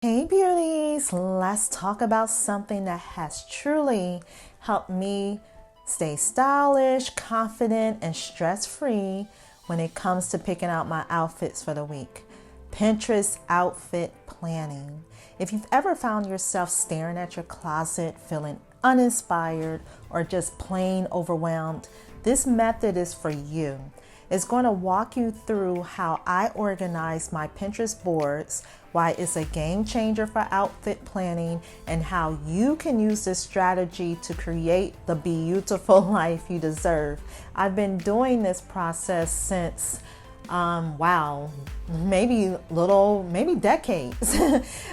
Hey beauties, let's talk about something that has truly helped me stay stylish, confident, and stress-free when it comes to picking out my outfits for the week. Pinterest outfit planning. If you've ever found yourself staring at your closet, feeling uninspired, or just plain overwhelmed, this method is for you. It's going to walk you through how I organize my Pinterest boards, why it's a game changer for outfit planning, and how you can use this strategy to create the beautiful life you deserve. I've been doing this process since maybe decades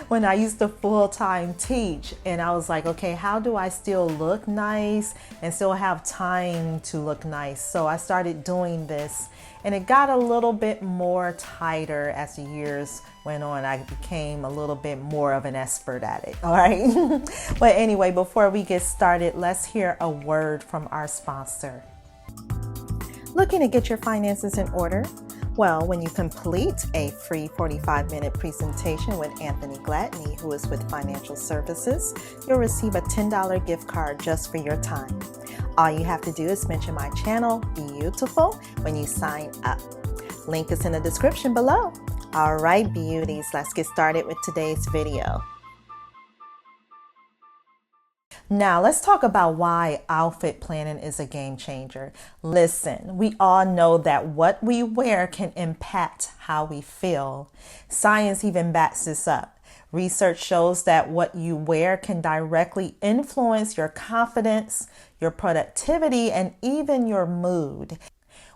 when I used to full-time teach, and I was like, okay, how do I still look nice and still have time to look nice? So I started doing this, and it got a little bit more tighter as the years went on. I became a little bit more of an expert at it. All right. But anyway, before we get started, let's hear a word from our sponsor. Looking to get your finances in order? Well, when you complete a free 45-minute presentation with Anthony Gladney, who is with Financial Services, you'll receive a $10 gift card just for your time. All you have to do is mention my channel, BeYOUtiful, when you sign up. Link is in the description below. All right, beauties, let's get started with today's video. Now, let's talk about why outfit planning is a game changer. Listen, we all know that what we wear can impact how we feel. Science even backs this up. Research shows that what you wear can directly influence your confidence, your productivity, and even your mood.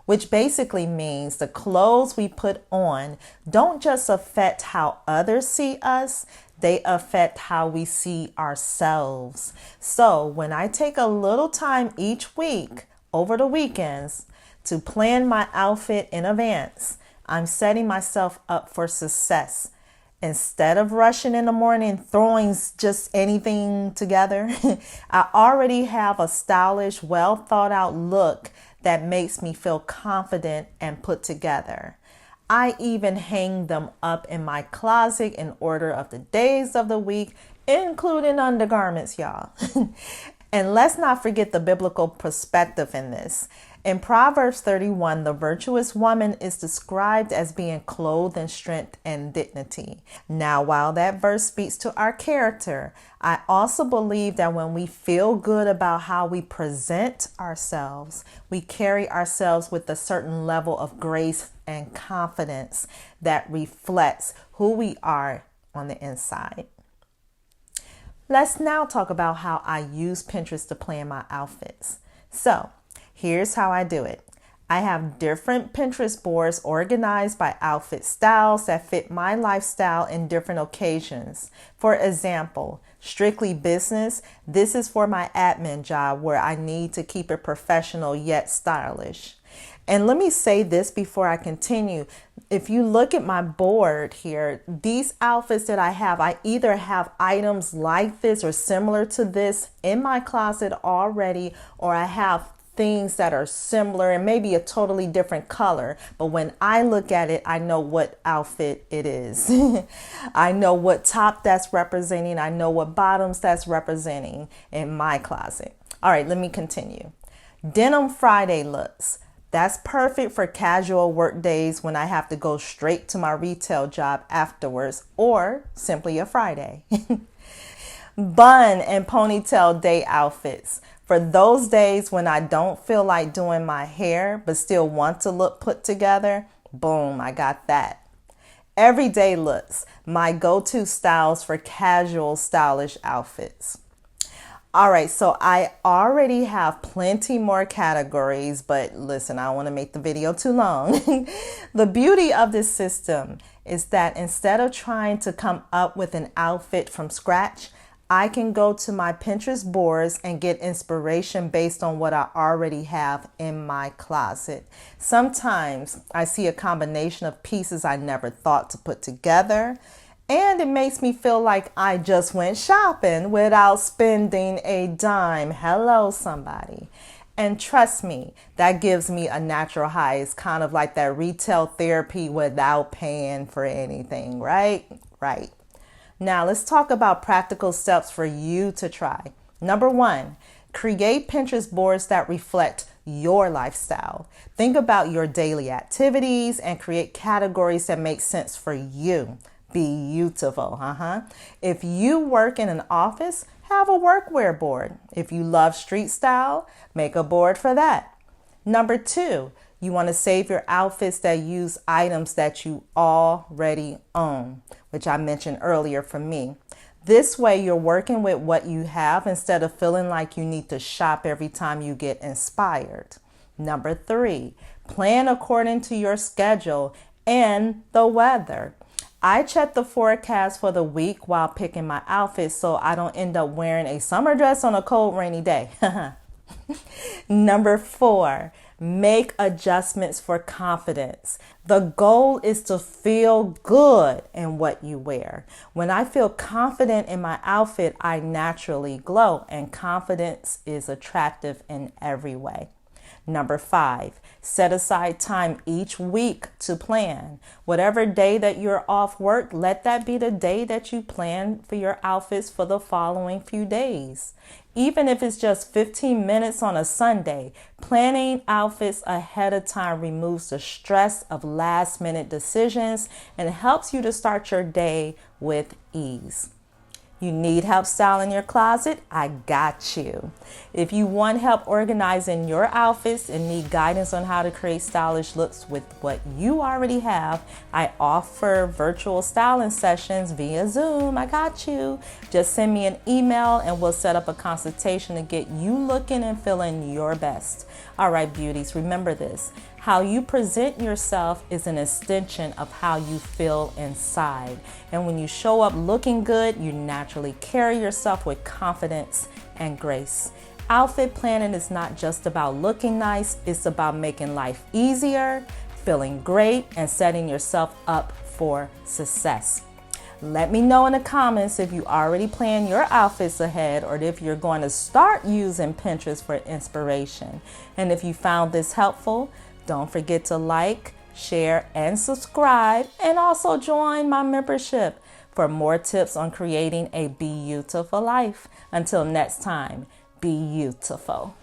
Which basically means the clothes we put on don't just affect how others see us, they affect how we see ourselves. So when I take a little time each week over the weekends to plan my outfit in advance, I'm setting myself up for success. Instead of rushing in the morning, throwing just anything together, I already have a stylish, well thought out look that makes me feel confident and put together. I even hang them up in my closet in order of the days of the week, including undergarments, y'all. And let's not forget the biblical perspective in this. In Proverbs 31, the virtuous woman is described as being clothed in strength and dignity. Now, while that verse speaks to our character, I also believe that when we feel good about how we present ourselves, we carry ourselves with a certain level of grace and confidence that reflects who we are on the inside. Let's now talk about how I use Pinterest to plan my outfits. So, here's how I do it. I have different Pinterest boards organized by outfit styles that fit my lifestyle in different occasions. For example, strictly business, this is for my admin job where I need to keep it professional yet stylish. And let me say this before I continue. If you look at my board here, these outfits that I have, I either have items like this or similar to this in my closet already, or I have things that are similar and maybe a totally different color. But when I look at it, I know what outfit it is. I know what top that's representing. I know what bottoms that's representing in my closet. All right, let me continue. Denim Friday looks. That's perfect for casual work days when I have to go straight to my retail job afterwards, or simply a Friday. Bun and ponytail day outfits. For those days when I don't feel like doing my hair but still want to look put together, boom, I got that. Everyday looks, my go-to styles for casual stylish outfits. All right, so I already have plenty more categories, but listen, I don't want to make the video too long. The beauty of this system is that instead of trying to come up with an outfit from scratch, I can go to my Pinterest boards and get inspiration based on what I already have in my closet. Sometimes I see a combination of pieces I never thought to put together, and it makes me feel like I just went shopping without spending a dime. Hello, somebody. And trust me, that gives me a natural high. It's kind of like that retail therapy without paying for anything, right? Right. Now let's talk about practical steps for you to try. Number 1, create Pinterest boards that reflect your lifestyle. Think about your daily activities and create categories that make sense for you. BeYOUtiful, If you work in an office, have a workwear board. If you love street style, make a board for that. Number 2, you want to save your outfits that use items that you already own, which I mentioned earlier for me. This way you're working with what you have instead of feeling like you need to shop every time you get inspired. Number 3, plan according to your schedule and the weather. I check the forecast for the week while picking my outfits so I don't end up wearing a summer dress on a cold, rainy day. Number 4, make adjustments for confidence. The goal is to feel good in what you wear. When I feel confident in my outfit, I naturally glow, and confidence is attractive in every way. Number 5, set aside time each week to plan. Whatever day that you're off work, let that be the day that you plan for your outfits for the following few days. Even if it's just 15 minutes on a Sunday, planning outfits ahead of time removes the stress of last-minute decisions and helps you to start your day with ease. You need help styling your closet? I got you. If you want help organizing your outfits and need guidance on how to create stylish looks with what you already have, I offer virtual styling sessions via Zoom. I got you. Just send me an email and we'll set up a consultation to get you looking and feeling your best. All right, beauties, remember this. How you present yourself is an extension of how you feel inside. And when you show up looking good, you naturally carry yourself with confidence and grace. Outfit planning is not just about looking nice, it's about making life easier, feeling great, and setting yourself up for success. Let me know in the comments if you already plan your outfits ahead or if you're going to start using Pinterest for inspiration. And if you found this helpful, don't forget to like, share, and subscribe, and also join my membership for more tips on creating a BeYOUtiful life. Until next time, be beautiful.